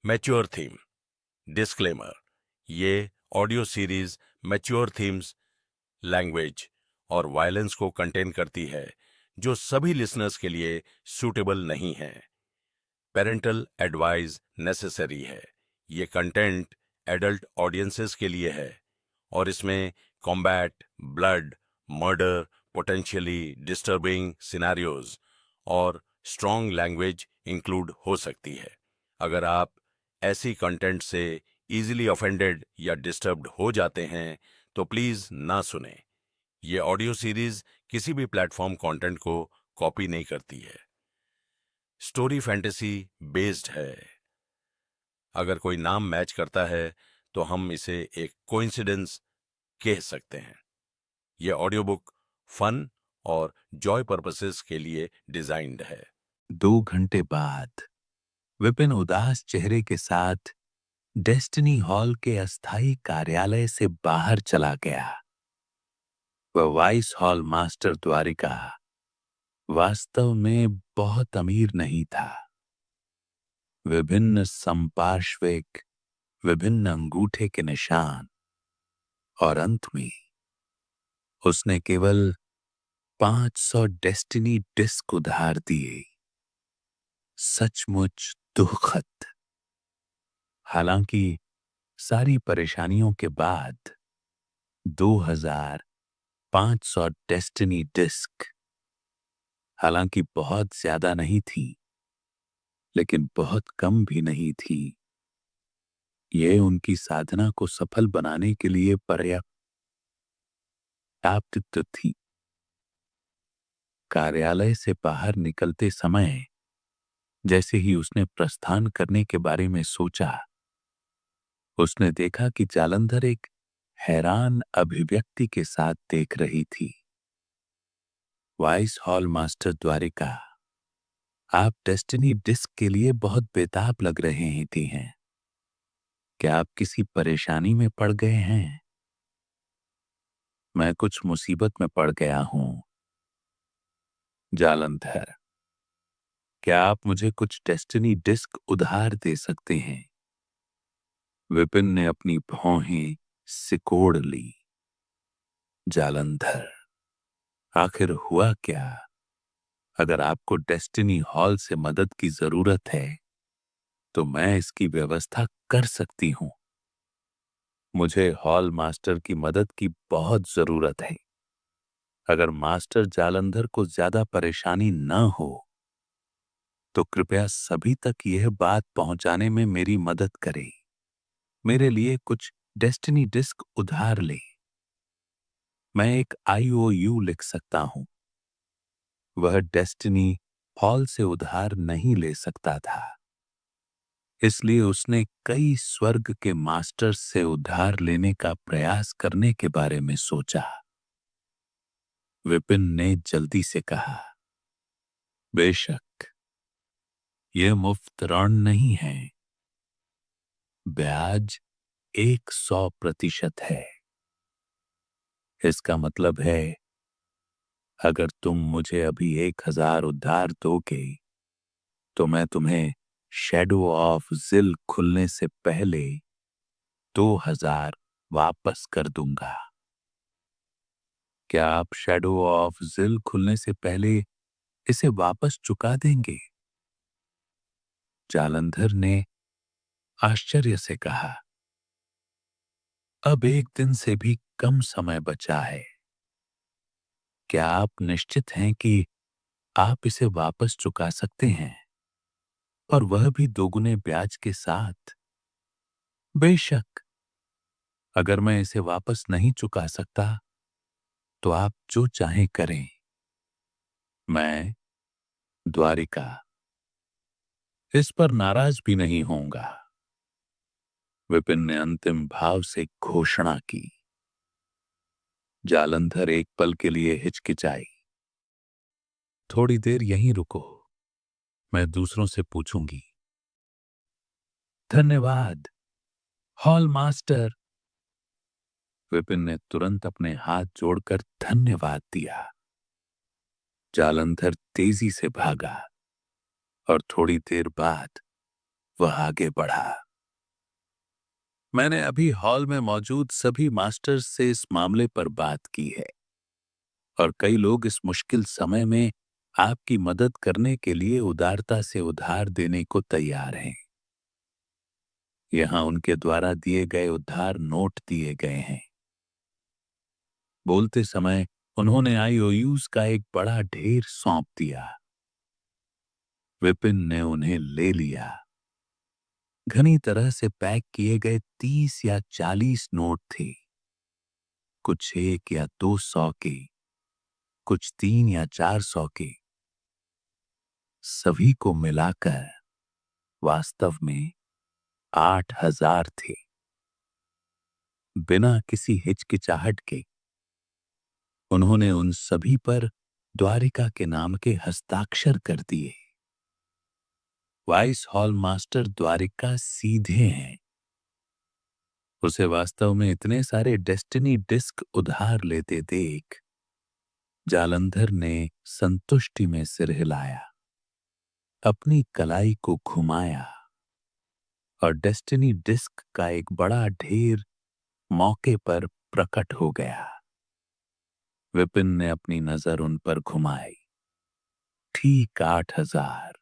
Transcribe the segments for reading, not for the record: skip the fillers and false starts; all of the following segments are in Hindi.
Mature theme. डिस्क्लेमर, ये audio series mature themes, language और वायलेंस को कंटेन करती है जो सभी लिसनर्स के लिए सूटेबल नहीं है। पेरेंटल एडवाइस नेसेसरी है। ये कंटेंट एडल्ट ऑडियंसेस के लिए है और इसमें combat, blood, murder, potentially disturbing scenarios और स्ट्रॉन्ग लैंग्वेज इंक्लूड हो सकती है। अगर आप ऐसी कंटेंट से इजीली ऑफेंडेड या डिस्टर्ब्ड हो जाते हैं तो प्लीज ना सुने। ये ऑडियो सीरीज किसी भी प्लेटफॉर्म कंटेंट को कॉपी नहीं करती है। स्टोरी फैंटेसी बेस्ड है। अगर कोई नाम मैच करता है तो हम इसे एक कोइंसिडेंस कह सकते हैं। यह ऑडियो बुक फन और जॉय पर्पसेस के लिए डिजाइन्ड है। 2 घंटे बाद विपिन उदास चेहरे के साथ डेस्टिनी हॉल के अस्थायी कार्यालय से बाहर चला गया। वह वाइस हॉल मास्टर द्वारिका वास्तव में बहुत अमीर नहीं था। विभिन्न संपार्श्विक, विभिन्न अंगूठे के निशान और अंत में उसने केवल 500 डेस्टिनी डिस्क उधार दिए। सचमुच दुखद। हालांकि सारी परेशानियों के बाद 2500 डेस्टिनी डिस्क हालांकि बहुत ज्यादा नहीं थी, लेकिन बहुत कम भी नहीं थी। ये उनकी साधना को सफल बनाने के लिए पर्याप्त तो थी। कार्यालय से बाहर निकलते समय जैसे ही उसने प्रस्थान करने के बारे में सोचा, उसने देखा कि जालंधर एक हैरान अभिव्यक्ति के साथ देख रही थी। वाइस हॉल मास्टर द्वारिका, आप डेस्टिनी डिस्क के लिए बहुत बेताब लग रहे हैं। क्या आप किसी परेशानी में पड़ गए हैं? मैं कुछ मुसीबत में पड़ गया हूं। जालंधर, क्या आप मुझे कुछ डेस्टिनी डिस्क उधार दे सकते हैं? विपिन ने अपनी भौहें सिकोड़ ली। जालंधर, आखिर हुआ क्या? अगर आपको डेस्टिनी हॉल से मदद की जरूरत है तो मैं इसकी व्यवस्था कर सकती हूं। मुझे हॉल मास्टर की मदद की बहुत जरूरत है। अगर मास्टर जालंधर को ज्यादा परेशानी न हो तो कृपया सभी तक यह बात पहुंचाने में मेरी मदद करें। मेरे लिए कुछ डेस्टिनी डिस्क उधार ले। मैं एक IOU लिख सकता हूं। वह डेस्टिनी हॉल से उधार नहीं ले सकता था, इसलिए उसने कई स्वर्ग के मास्टर्स से उधार लेने का प्रयास करने के बारे में सोचा। विपिन ने जल्दी से कहा, बेशक, यह मुफ्त ऋण नहीं है। ब्याज 100% है। इसका मतलब है अगर तुम मुझे अभी 1000 उधार दोगे तो मैं तुम्हें शैडो ऑफ जिल खुलने से पहले 2000 वापस कर दूंगा। क्या आप शैडो ऑफ जिल खुलने से पहले इसे वापस चुका देंगे? जालंधर ने आश्चर्य से कहा, अब 1 दिन से भी कम समय बचा है। क्या आप निश्चित हैं कि आप इसे वापस चुका सकते हैं, और वह भी दोगुने ब्याज के साथ? बेशक। अगर मैं इसे वापस नहीं चुका सकता तो आप जो चाहें करें। मैं, द्वारिका, इस पर नाराज भी नहीं होऊंगा। विपिन ने अंतिम भाव से घोषणा की। जालंधर एक पल के लिए हिचकिचाई। थोड़ी देर यहीं रुको, मैं दूसरों से पूछूंगी। धन्यवाद हॉल मास्टर। विपिन ने तुरंत अपने हाथ जोड़कर धन्यवाद दिया। जालंधर तेजी से भागा और थोड़ी देर बाद वह आगे बढ़ा। मैंने अभी हॉल में मौजूद सभी मास्टर्स से इस मामले पर बात की है और कई लोग इस मुश्किल समय में आपकी मदद करने के लिए उदारता से उधार देने को तैयार हैं। यहां उनके द्वारा दिए गए उधार नोट दिए गए हैं। बोलते समय उन्होंने आईओयूज का एक बड़ा ढेर सौंप दिया। विपिन ने उन्हें ले लिया। घनी तरह से पैक किए गए 30 या 40 नोट थे, कुछ 1 या 200 के, कुछ 3 या 400 के। सभी को मिलाकर वास्तव में 8,000 थे। बिना किसी हिचकिचाहट के उन्होंने उन सभी पर द्वारिका के नाम के हस्ताक्षर कर दिए। वाइस हॉल मास्टर द्वारिका सीधे हैं। उसे वास्तव में इतने सारे डेस्टिनी डिस्क उधार लेते देख जालंधर ने संतुष्टि में सिर हिलाया, अपनी कलाई को घुमाया और डेस्टिनी डिस्क का एक बड़ा ढेर मौके पर प्रकट हो गया। विपिन ने अपनी नजर उन पर घुमाई। ठीक 8,000।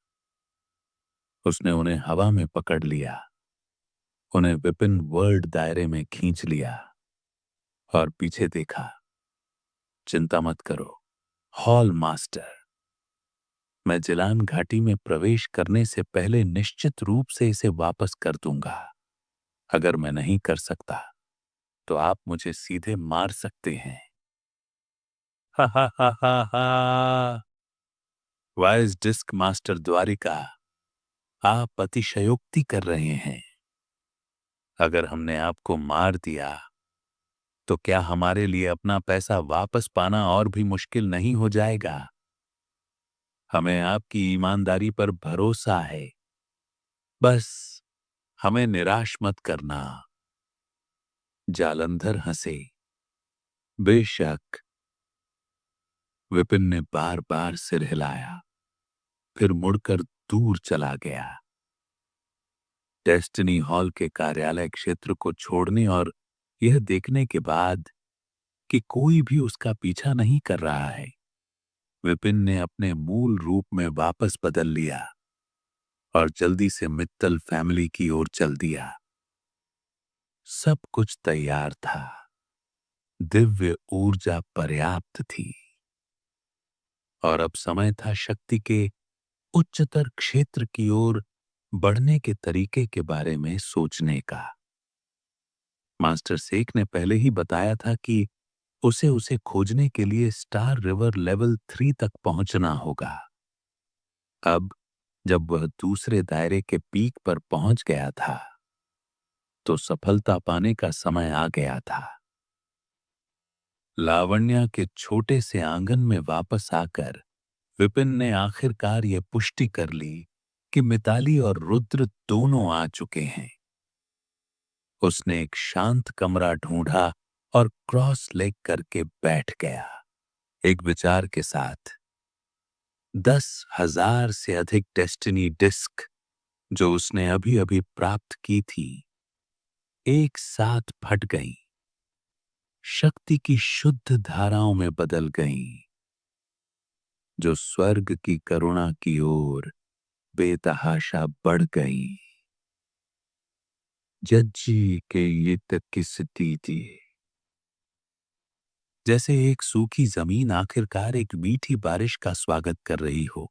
उसने उन्हें हवा में पकड़ लिया, उन्हें विपिन वर्ल्ड दायरे में खींच लिया और पीछे देखा। चिंता मत करो हॉल मास्टर, मैं जिलान घाटी में प्रवेश करने से पहले निश्चित रूप से इसे वापस कर दूंगा। अगर मैं नहीं कर सकता तो आप मुझे सीधे मार सकते हैं। हा हा हा हा हा। वाइस डिस्क मास्टर द्वारिका, आप अतिशयोक्ति कर रहे हैं। अगर हमने आपको मार दिया तो क्या हमारे लिए अपना पैसा वापस पाना और भी मुश्किल नहीं हो जाएगा? हमें आपकी ईमानदारी पर भरोसा है। बस हमें निराश मत करना। जालंधर हंसे। बेशक। विपिन ने बार बार सिर हिलाया, फिर मुड़कर दूर चला गया। डेस्टिनी हॉल के कार्यालय क्षेत्र को छोड़ने और यह देखने के बाद कि कोई भी उसका पीछा नहीं कर रहा है, विपिन ने अपने मूल रूप में वापस बदल लिया और जल्दी से मित्तल फैमिली की ओर चल दिया। सब कुछ तैयार था। दिव्य ऊर्जा पर्याप्त थी और अब समय था शक्ति के उच्चतर क्षेत्र की ओर बढ़ने के तरीके के बारे में सोचने का। मास्टर सेक ने पहले ही बताया था कि उसे खोजने के लिए स्टार रिवर लेवल 3 तक पहुंचना होगा। अब जब वह दूसरे दायरे के पीक पर पहुंच गया था तो सफलता पाने का समय आ गया था। लावण्या के छोटे से आंगन में वापस आकर विपिन ने आखिरकार ये पुष्टि कर ली कि मिताली और रुद्र दोनों आ चुके हैं। उसने एक शांत कमरा ढूंढा और क्रॉस लेग करके बैठ गया, एक विचार के साथ। 10,000 से अधिक डेस्टिनी डिस्क जो उसने अभी अभी प्राप्त की थी, एक साथ फट गईं, शक्ति की शुद्ध धाराओं में बदल गईं, जो स्वर्ग की करुणा की ओर बेतहाशा बढ़ गईं। जज्जी के ये तक की स्थिति, जैसे एक सूखी जमीन आखिरकार एक मीठी बारिश का स्वागत कर रही हो।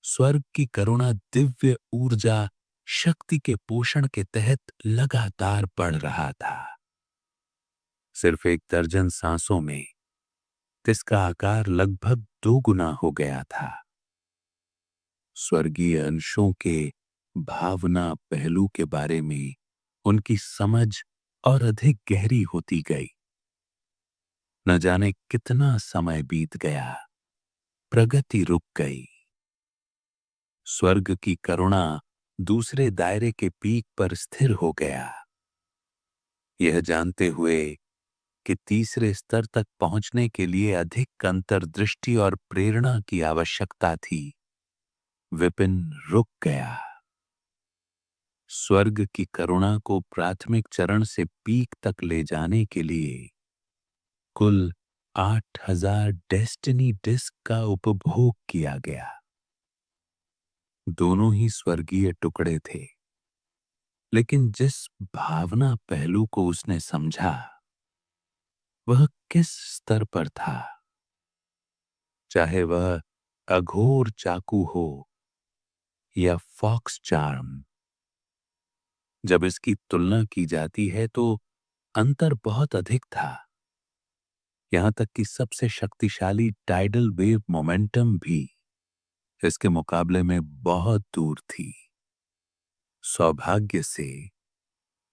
स्वर्ग की करुणा दिव्य ऊर्जा शक्ति के पोषण के तहत लगातार बढ़ रहा था। सिर्फ एक दर्जन सांसों में इसका आकार लगभग 2 गुना हो गया था। स्वर्गीय अंशों के भावना पहलू के बारे में उनकी समझ और अधिक गहरी होती गई। न जाने कितना समय बीत गया, प्रगति रुक गई। स्वर्ग की करुणा दूसरे दायरे के पीक पर स्थिर हो गया। यह जानते हुए कि तीसरे स्तर तक पहुंचने के लिए अधिक अंतर्दृष्टि और प्रेरणा की आवश्यकता थी, विपिन रुक गया। स्वर्ग की करुणा को प्राथमिक चरण से पीक तक ले जाने के लिए कुल 8,000 डेस्टिनी डिस्क का उपभोग किया गया। दोनों ही स्वर्गीय टुकड़े थे, लेकिन जिस भावना पहलू को उसने समझा वह किस स्तर पर था, चाहे वह अघोर चाकू हो या फॉक्स चार्म। जब इसकी तुलना की जाती है तो अंतर बहुत अधिक था। यहां तक कि सबसे शक्तिशाली टाइडल वेव मोमेंटम भी इसके मुकाबले में बहुत दूर थी। सौभाग्य से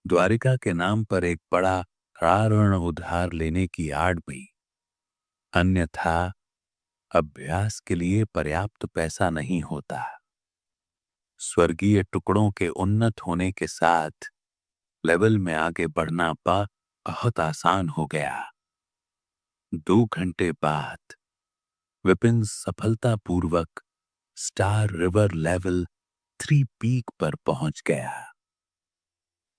द्वारिका के नाम पर एक बड़ा ऋण उधार लेने की आड़ में, अन्यथा अभ्यास के लिए पर्याप्त पैसा नहीं होता। स्वर्गीय टुकड़ों के उन्नत होने के साथ लेवल में आगे बढ़ना बहुत आसान हो गया। 2 घंटे बाद विपिन सफलतापूर्वक स्टार रिवर लेवल 3 पीक पर पहुंच गया।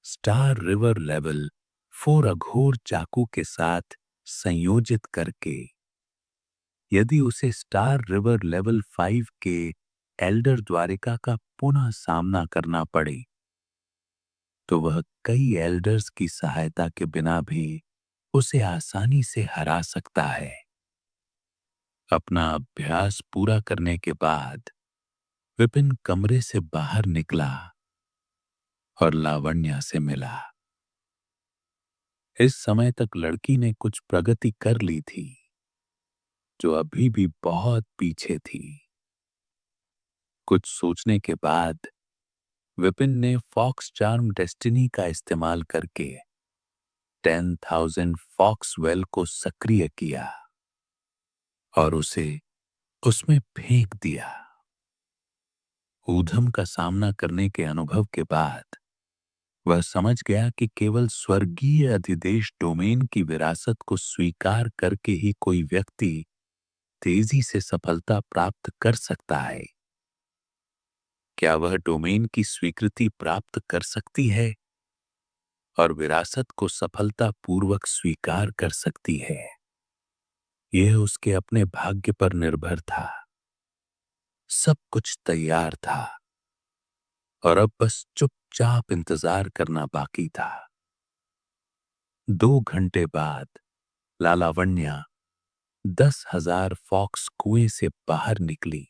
स्टार रिवर लेवल 4 अघोर चाकू के साथ संयोजित करके यदि उसे स्टार रिवर लेवल 5 के एल्डर द्वारिका का पुनः सामना करना पड़े तो वह कई एल्डर्स की सहायता के बिना भी उसे आसानी से हरा सकता है। अपना अभ्यास पूरा करने के बाद विपिन कमरे से बाहर निकला और लावण्या से मिला। इस समय तक लड़की ने कुछ प्रगति कर ली थी, जो अभी भी बहुत पीछे थी। कुछ सोचने के बाद विपिन ने फॉक्स चार्म डेस्टिनी का इस्तेमाल करके 10,000 फॉक्स वेल को सक्रिय किया और उसे उसमें फेंक दिया। ऊधम का सामना करने के अनुभव के बाद वह समझ गया कि केवल स्वर्गीय अधिदेश डोमेन की विरासत को स्वीकार करके ही कोई व्यक्ति तेजी से सफलता प्राप्त कर सकता है। क्या वह डोमेन की स्वीकृति प्राप्त कर सकती है और विरासत को सफलतापूर्वक स्वीकार कर सकती है? यह उसके अपने भाग्य पर निर्भर था। सब कुछ तैयार था और अब बस चुपचाप इंतजार करना बाकी था। 2 घंटे बाद लालावण्या 10,000 फॉक्स कुएं से बाहर निकली।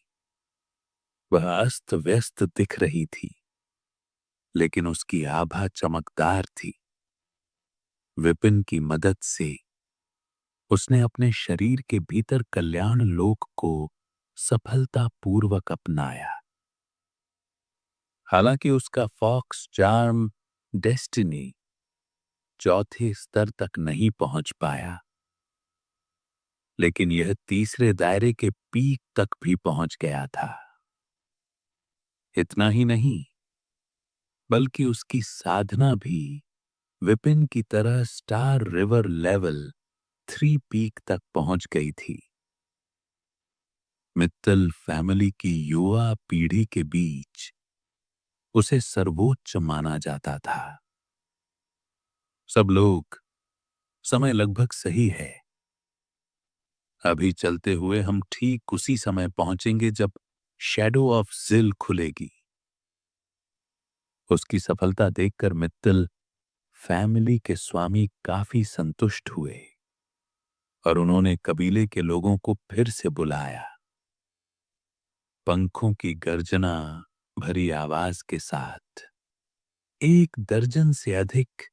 वह अस्त व्यस्त दिख रही थी, लेकिन उसकी आभा चमकदार थी। विपिन की मदद से उसने अपने शरीर के भीतर कल्याण लोक को सफलतापूर्वक अपनाया। हालांकि उसका फॉक्स चार्म डेस्टिनी चौथे स्तर तक नहीं पहुंच पाया, लेकिन यह तीसरे दायरे के पीक तक भी पहुंच गया था। इतना ही नहीं, बल्कि उसकी साधना भी विपिन की तरह स्टार रिवर लेवल 3 पीक तक पहुंच गई थी। मित्तल फैमिली की युवा पीढ़ी के बीच उसे सर्वोच्च माना जाता था। सब लोग, समय लगभग सही है। अभी चलते हुए हम ठीक उसी समय पहुंचेंगे जब शैडो ऑफ जिल खुलेगी। उसकी सफलता देखकर मित्तल फैमिली के स्वामी काफी संतुष्ट हुए और उन्होंने कबीले के लोगों को फिर से बुलाया। पंखों की गर्जना भरी आवाज के साथ 1 दर्जन से अधिक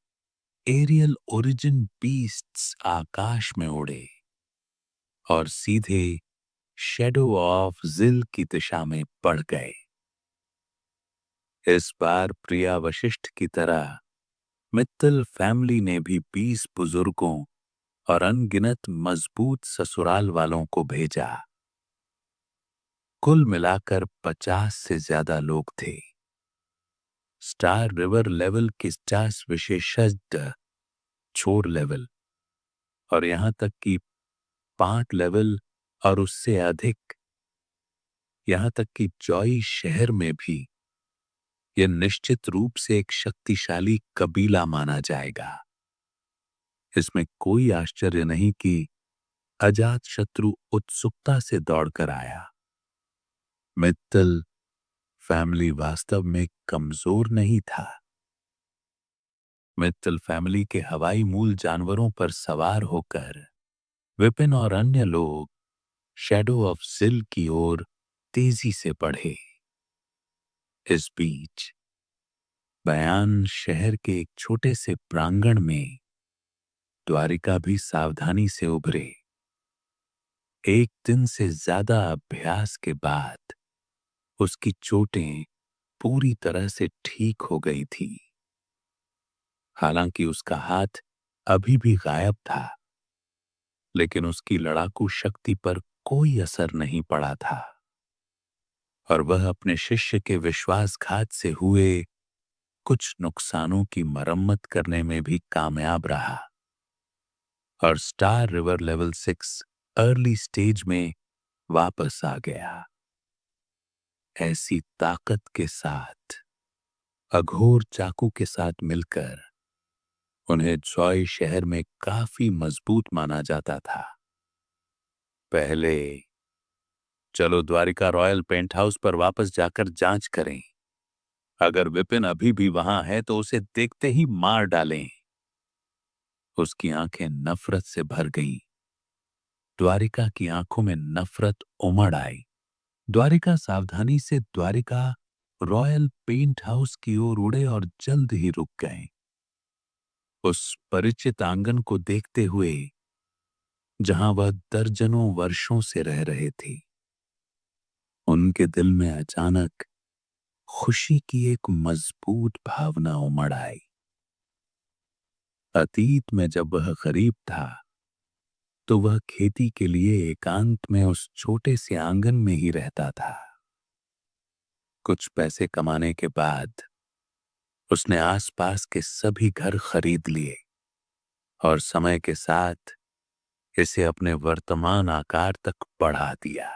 एरियल ओरिजिन बीस्ट्स आकाश में उड़े और सीधे शैडो ऑफ जिल की दिशा में बढ़ गए। इस बार प्रिया वशिष्ठ की तरह मित्तल फैमिली ने भी 20 बुजुर्गों और अनगिनत मजबूत ससुराल वालों को भेजा। कुल मिलाकर 50 से ज्यादा लोग थे। स्टार रिवर लेवल के 50 विशेषज्ञ, छोर लेवल और यहां तक कि 5 लेवल और उससे अधिक, यहां तक कि जॉय शहर में भी यह निश्चित रूप से एक शक्तिशाली कबीला माना जाएगा। इसमें कोई आश्चर्य नहीं कि अजातशत्रु उत्सुकता से दौड़कर आया। मित्तल फैमिली वास्तव में कमजोर नहीं था। मित्तल फैमिली के हवाई मूल जानवरों पर सवार होकर विपिन और अन्य लोग शैडो ऑफ जिल की ओर तेजी से बढ़े। इस बीच बयान शहर के एक छोटे से प्रांगण में द्वारिका भी सावधानी से उभरे। एक दिन से ज्यादा अभ्यास के बाद उसकी चोटें पूरी तरह से ठीक हो गई थी। हालांकि उसका हाथ अभी भी गायब था, लेकिन उसकी लड़ाकू शक्ति पर कोई असर नहीं पड़ा था और वह अपने शिष्य के विश्वासघात से हुए कुछ नुकसानों की मरम्मत करने में भी कामयाब रहा और star river level 6 early stage में वापस आ गया। ऐसी ताकत के साथ, अघोर चाकू के साथ मिलकर उन्हें जॉय शहर में काफी मजबूत माना जाता था। पहले चलो द्वारिका रॉयल पेंट हाउस पर वापस जाकर जांच करें। अगर विपिन अभी भी वहां है तो उसे देखते ही मार डालें। उसकी आंखें नफरत से भर गईं। द्वारिका की आंखों में नफरत उमड़ आई। द्वारिका सावधानी से द्वारिका रॉयल पेंट हाउस की ओर उड़े और जल्द ही रुक गए। उस परिचित आंगन को देखते हुए जहां वह दर्जनों वर्षों से रह रहे थे, उनके दिल में अचानक खुशी की एक मजबूत भावना उमड़ आई। अतीत में जब वह गरीब था तो वह खेती के लिए एकांत में उस छोटे से आंगन में ही रहता था। कुछ पैसे कमाने के बाद उसने आसपास के सभी घर खरीद लिए और समय के साथ इसे अपने वर्तमान आकार तक बढ़ा दिया।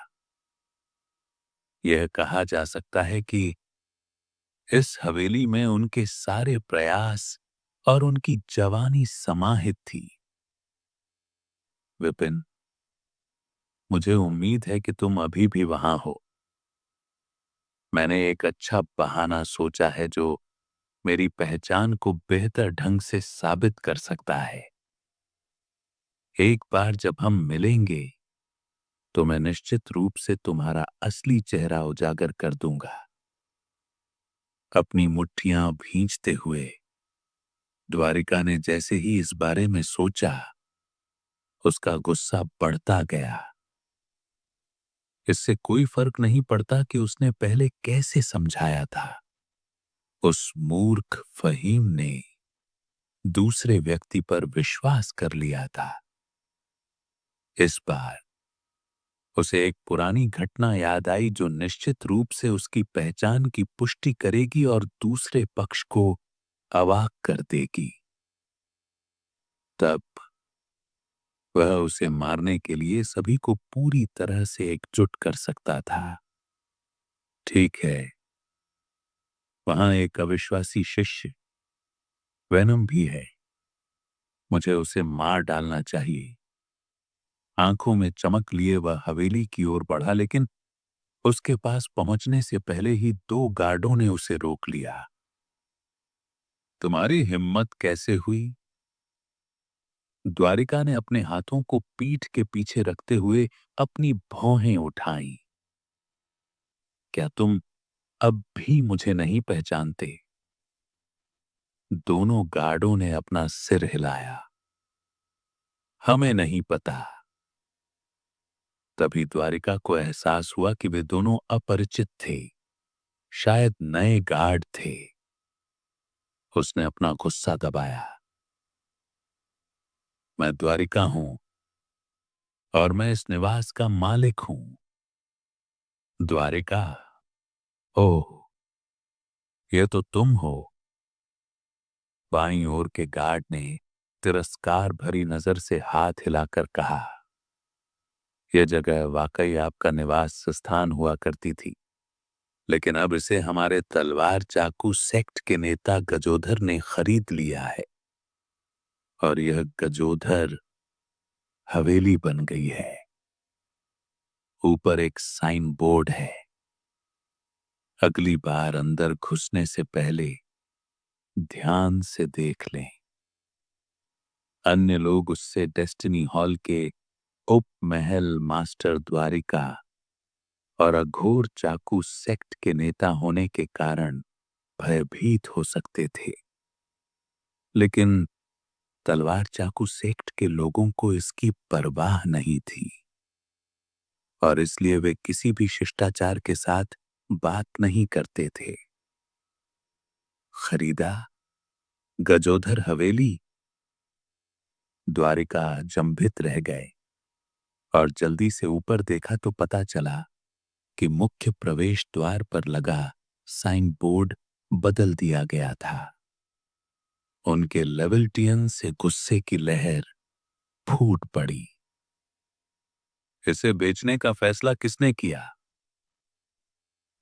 यह कहा जा सकता है कि इस हवेली में उनके सारे प्रयास और उनकी जवानी समाहित थी। विपिन, मुझे उम्मीद है कि तुम अभी भी वहां हो। मैंने एक अच्छा बहाना सोचा है जो मेरी पहचान को बेहतर ढंग से साबित कर सकता है। एक बार जब हम मिलेंगे तो मैं निश्चित रूप से तुम्हारा असली चेहरा उजागर कर दूंगा। अपनी मुट्ठियां भींचते हुए द्वारिका ने जैसे ही इस बारे में सोचा, उसका गुस्सा बढ़ता गया। इससे कोई फर्क नहीं पड़ता कि उसने पहले कैसे समझाया था। उस मूर्ख फहीम ने दूसरे व्यक्ति पर विश्वास कर लिया था। इस बार उसे एक पुरानी घटना याद आई जो निश्चित रूप से उसकी पहचान की पुष्टि करेगी और दूसरे पक्ष को अवाक कर देगी। तब वह उसे मारने के लिए सभी को पूरी तरह से एकजुट कर सकता था। ठीक है, वहां एक अविश्वासी शिष्य वेनम भी है। मुझे उसे मार डालना चाहिए। आंखों में चमक लिए वह हवेली की ओर बढ़ा, लेकिन उसके पास पहुंचने से पहले ही 2 गार्डों ने उसे रोक लिया। तुम्हारी हिम्मत कैसे हुई? द्वारिका ने अपने हाथों को पीठ के पीछे रखते हुए अपनी भौहें उठाईं। क्या तुम अब भी मुझे नहीं पहचानते? दोनों गार्डों ने अपना सिर हिलाया। हमें नहीं पता। तभी द्वारिका को एहसास हुआ कि वे दोनों अपरिचित थे, शायद नए गार्ड थे। उसने अपना गुस्सा दबाया। मैं द्वारिका हूं और मैं इस निवास का मालिक हूं। द्वारिका, ओह, ये तो तुम हो। बाईं ओर के गार्ड ने तिरस्कार भरी नजर से हाथ हिलाकर कहा, यह जगह वाकई आपका निवास स्थान हुआ करती थी, लेकिन अब इसे हमारे तलवार चाकू सेक्ट के नेता गजोधर ने खरीद लिया है और यह गजोधर हवेली बन गई है। ऊपर एक साइन बोर्ड है। अगली बार अंदर घुसने से पहले ध्यान से देख लें। अन्य लोग उससे डेस्टिनी हॉल के उप महल मास्टर द्वारिका और अघोर चाकू सेक्ट के नेता होने के कारण भयभीत हो सकते थे, लेकिन तलवार चाकू सेक्ट के लोगों को इसकी परवाह नहीं थी और इसलिए वे किसी भी शिष्टाचार के साथ बात नहीं करते थे। खरीदा गजोधर हवेली? द्वारिका जंभित रह गए और जल्दी से ऊपर देखा तो पता चला कि मुख्य प्रवेश द्वार पर लगा साइन बोर्ड बदल दिया गया था। उनके लेवल्टियन से गुस्से की लहर फूट पड़ी। इसे बेचने का फैसला किसने किया?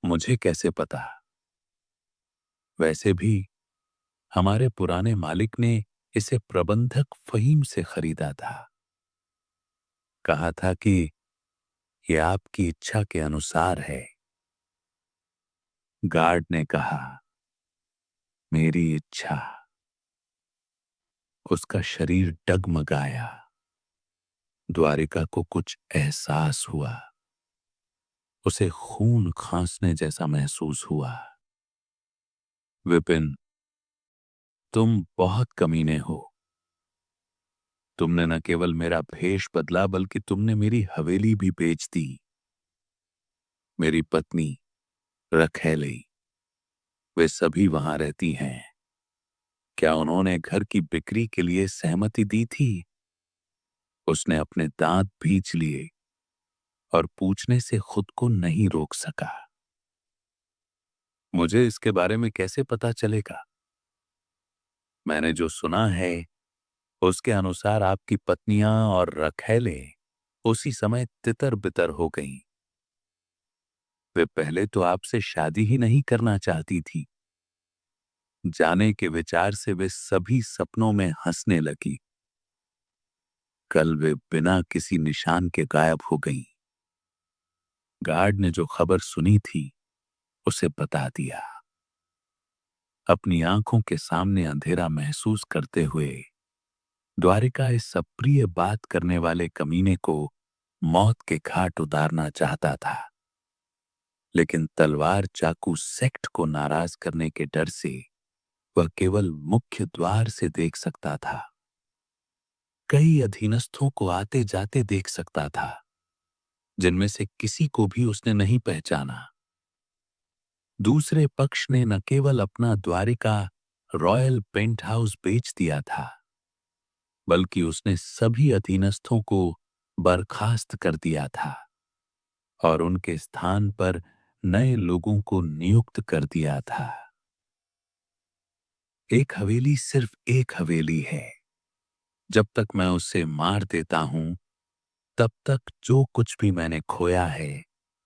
मुझे कैसे पता? वैसे भी हमारे पुराने मालिक ने इसे प्रबंधक फहीम से खरीदा था। कहा था कि यह आपकी इच्छा के अनुसार है। गार्ड ने कहा, मेरी इच्छा। उसका शरीर डगमगाया। द्वारिका को कुछ एहसास हुआ। उसे खून खांसने जैसा महसूस हुआ। विपिन, तुम बहुत कमीने हो। तुमने न केवल मेरा भेष बदला बल्कि तुमने मेरी हवेली भी बेच दी। मेरी पत्नी रखैली, वे सभी वहां रहती हैं। क्या उन्होंने घर की बिक्री के लिए सहमति दी थी? उसने अपने दांत भींच लिए और पूछने से खुद को नहीं रोक सका। मुझे इसके बारे में कैसे पता चलेगा? मैंने जो सुना है उसके अनुसार आपकी पत्नियां और रखैले उसी समय तितर बितर हो गईं। वे पहले तो आपसे शादी ही नहीं करना चाहती थी। जाने के विचार से वे सभी सपनों में हंसने लगी। कल वे बिना किसी निशान के गायब हो गईं। गार्ड ने जो खबर सुनी थी उसे बता दिया। अपनी आंखों के सामने अंधेरा महसूस करते हुए द्वारिका इस अप्रिय बात करने वाले कमीने को मौत के घाट उतारना चाहता था, लेकिन तलवार चाकू सेक्ट को नाराज करने के डर से वह केवल मुख्य द्वार से देख सकता था। कई अधीनस्थों को आते जाते देख सकता था, जिनमें से किसी को भी उसने नहीं पहचाना। दूसरे पक्ष ने न केवल अपना द्वारिका रॉयल पेंट हाउस बेच दिया था, बल्कि उसने सभी अधीनस्थों को बर्खास्त कर दिया था और उनके स्थान पर नए लोगों को नियुक्त कर दिया था। एक हवेली सिर्फ एक हवेली है। जब तक मैं उसे मार देता हूं, तब तक जो कुछ भी मैंने खोया है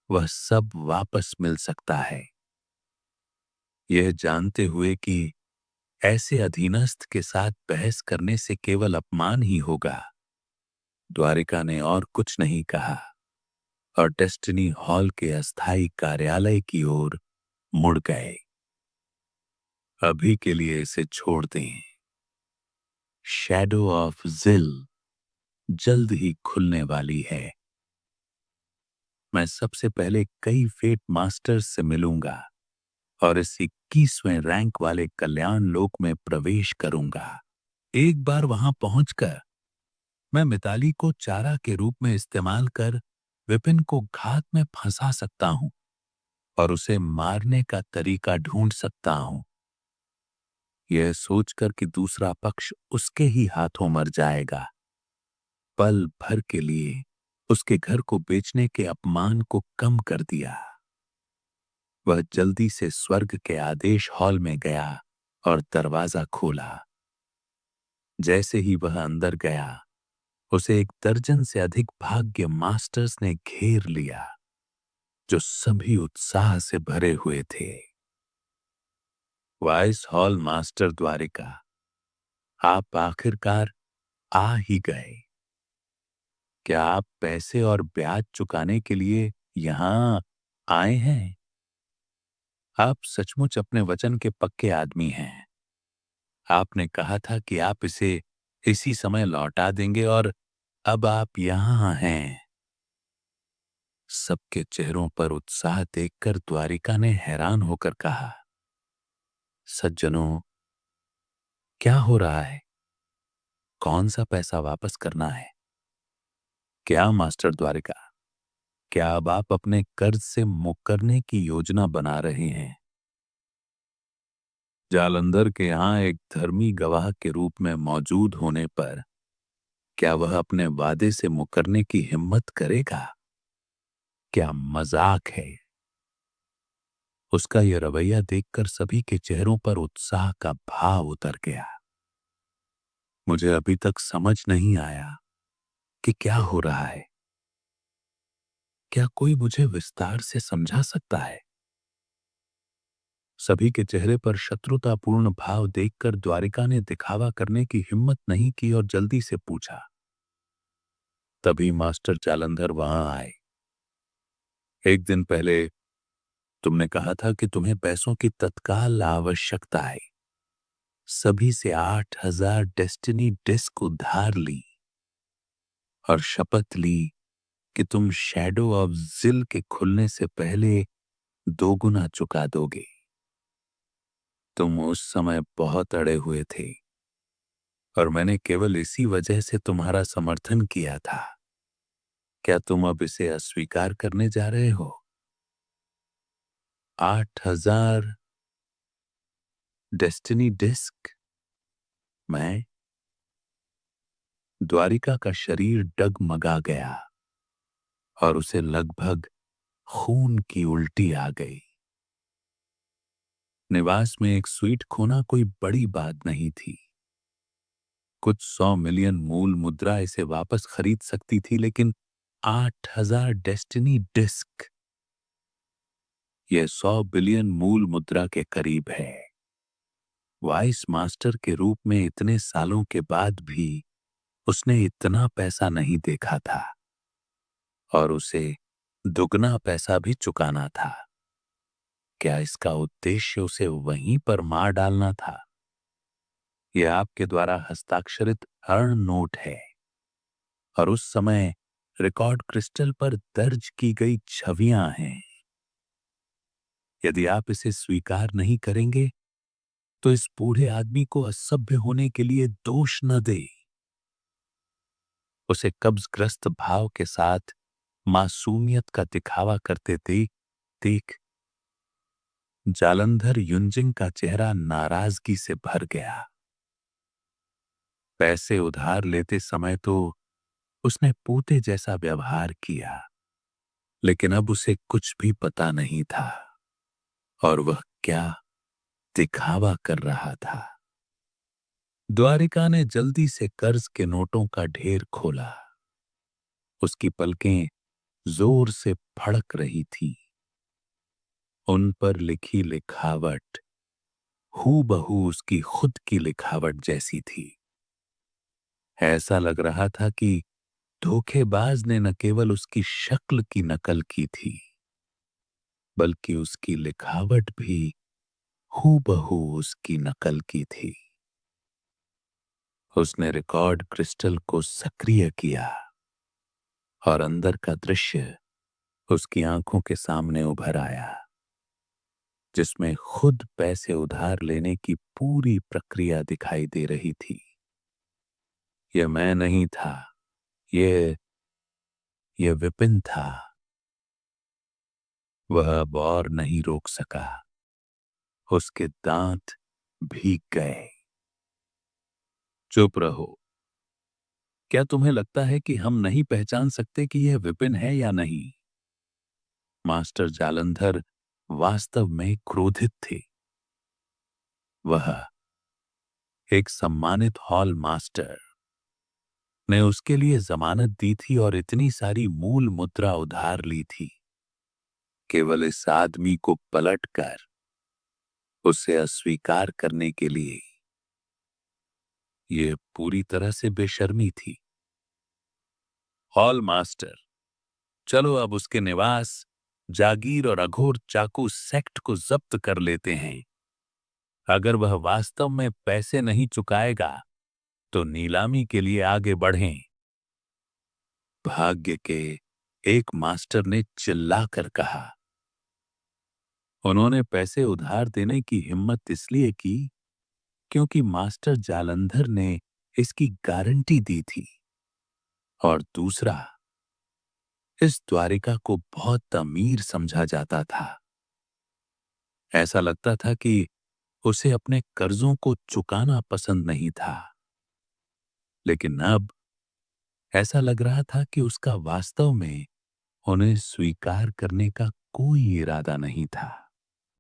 वह सब वापस मिल सकता है। यह जानते हुए कि ऐसे अधीनस्थ के साथ बहस करने से केवल अपमान ही होगा, द्वारिका ने और कुछ नहीं कहा और डेस्टिनी हॉल के अस्थायी कार्यालय की ओर मुड़ गए। अभी के लिए इसे छोड़ दें। शैडो ऑफ जिल जल्द ही खुलने वाली है। मैं सबसे पहले कई फेट मास्टर्स से मिलूंगा और इस 21वें रैंक वाले कल्याण लोक में प्रवेश करूंगा। एक बार वहां पहुंचकर मैं मिताली को चारा के रूप में इस्तेमाल कर विपिन को घात में फंसा सकता हूं और उसे मारने का तरीका ढूंढ सकता हूं। यह सोचकर कि दूसरा पक्ष उसके ही हाथों मर जाएगा, पल भर के लिए उसके घर को बेचने के अपमान को कम कर दिया। वह जल्दी से स्वर्ग के आदेश हॉल में गया और दरवाजा खोला। जैसे ही वह अंदर गया, उसे एक दर्जन से अधिक भाग्य मास्टर्स ने घेर लिया। जो सभी उत्साह से भरे हुए थे। वाइस हॉल मास्टर द्वारिका, आप आखिरकार आ ही गए। क्या आप पैसे और ब्याज चुकाने के लिए यहां आए हैं? आप सचमुच अपने वचन के पक्के आदमी हैं। आपने कहा था कि आप इसे इसी समय लौटा देंगे और अब आप यहां हैं। सबके चेहरों पर उत्साह देखकर द्वारिका ने हैरान होकर कहा, सज्जनों, क्या हो रहा है? कौन सा पैसा वापस करना है? क्या मास्टर द्वारिका, क्या अब आप अपने कर्ज से मुकरने की योजना बना रहे हैं? जालंधर के यहां एक धर्मी गवाह के रूप में मौजूद होने पर क्या वह अपने वादे से मुकरने की हिम्मत करेगा? क्या मजाक है? उसका यह रवैया देखकर सभी के चेहरों पर उत्साह का भाव उतर गया। मुझे अभी तक समझ नहीं आया कि क्या हो रहा है। क्या कोई मुझे विस्तार से समझा सकता है? सभी के चेहरे पर शत्रुतापूर्ण भाव देखकर द्वारिका ने दिखावा करने की हिम्मत नहीं की और जल्दी से पूछा। तभी मास्टर जालंधर वहां आए। एक दिन पहले तुमने कहा था कि तुम्हें पैसों की तत्काल आवश्यकता है। सभी से 8,000 डेस्टिनी डिस्क उधार ली और शपथ ली कि तुम शैडो ऑफ जिल के खुलने से पहले दोगुना चुका दोगे। तुम उस समय बहुत अड़े हुए थे और मैंने केवल इसी वजह से तुम्हारा समर्थन किया था। क्या तुम अब इसे अस्वीकार करने जा रहे हो? 8,000 डेस्टिनी डिस्क? मैं? द्वारिका का शरीर डगमगा गया और उसे लगभग खून की उल्टी आ गई। निवास में एक स्वीट खोना कोई बड़ी बात नहीं थी। कुछ 100 मिलियन मूल मुद्रा इसे वापस खरीद सकती थी, लेकिन 8,000 डेस्टिनी डिस्क, यह 100 बिलियन मूल मुद्रा के करीब है। वाइस मास्टर के रूप में इतने सालों के बाद भी उसने इतना पैसा नहीं देखा था और उसे दुगना पैसा भी चुकाना था। क्या इसका उद्देश्य उसे वहीं पर मार डालना था? यह आपके द्वारा हस्ताक्षरित अर्ण नोट है और उस समय रिकॉर्ड क्रिस्टल पर दर्ज की गई छवियां हैं। यदि आप इसे स्वीकार नहीं करेंगे तो इस बूढ़े आदमी को असभ्य होने के लिए दोष न दे। उसे कब्जग्रस्त भाव के साथ मासूमियत का दिखावा करते देख देख जालंधर युंजिंग का चेहरा नाराजगी से भर गया। पैसे उधार लेते समय तो उसने पोते जैसा व्यवहार किया, लेकिन अब उसे कुछ भी पता नहीं था और वह क्या दिखावा कर रहा था। द्वारिका ने जल्दी से कर्ज के नोटों का ढेर खोला। उसकी पलकें जोर से फड़क रही थीं। उन पर लिखी लिखावट हूबहू उसकी खुद की लिखावट जैसी थी। ऐसा लग रहा था कि धोखेबाज ने न केवल उसकी शक्ल की नकल की थी, बल्कि उसकी लिखावट भी हूबहू उसकी नकल की थी। उसने रिकॉर्ड क्रिस्टल को सक्रिय किया और अंदर का दृश्य उसकी आंखों के सामने उभर आया, जिसमें खुद पैसे उधार लेने की पूरी प्रक्रिया दिखाई दे रही थी। यह मैं नहीं था, ये यह विपिन था। वह अब और नहीं रोक सका। उसके दांत भीग गए। चुप रहो। क्या तुम्हें लगता है कि हम नहीं पहचान सकते कि यह विपिन है या नहीं? मास्टर जालंधर वास्तव में क्रोधित थे। वह एक सम्मानित हॉल मास्टर ने उसके लिए जमानत दी थी और इतनी सारी मूल मुद्रा उधार ली थी। केवल इस आदमी को पलटकर उसे अस्वीकार करने के लिए। ये पूरी तरह से बेशर्मी थी। हॉल मास्टर, चलो अब उसके निवास, जागीर और अघोर चाकू सेक्ट को जब्त कर लेते हैं। अगर वह वास्तव में पैसे नहीं चुकाएगा तो नीलामी के लिए आगे बढ़ें। भाग्य के एक मास्टर ने चिल्लाकर कहा। उन्होंने पैसे उधार देने की हिम्मत इसलिए की क्योंकि मास्टर जालंधर ने इसकी गारंटी दी थी, और दूसरा, इस द्वारिका को बहुत अमीर समझा जाता था। ऐसा लगता था कि उसे अपने कर्जों को चुकाना पसंद नहीं था। लेकिन अब ऐसा लग रहा था कि उसका वास्तव में उन्हें स्वीकार करने का कोई इरादा नहीं था।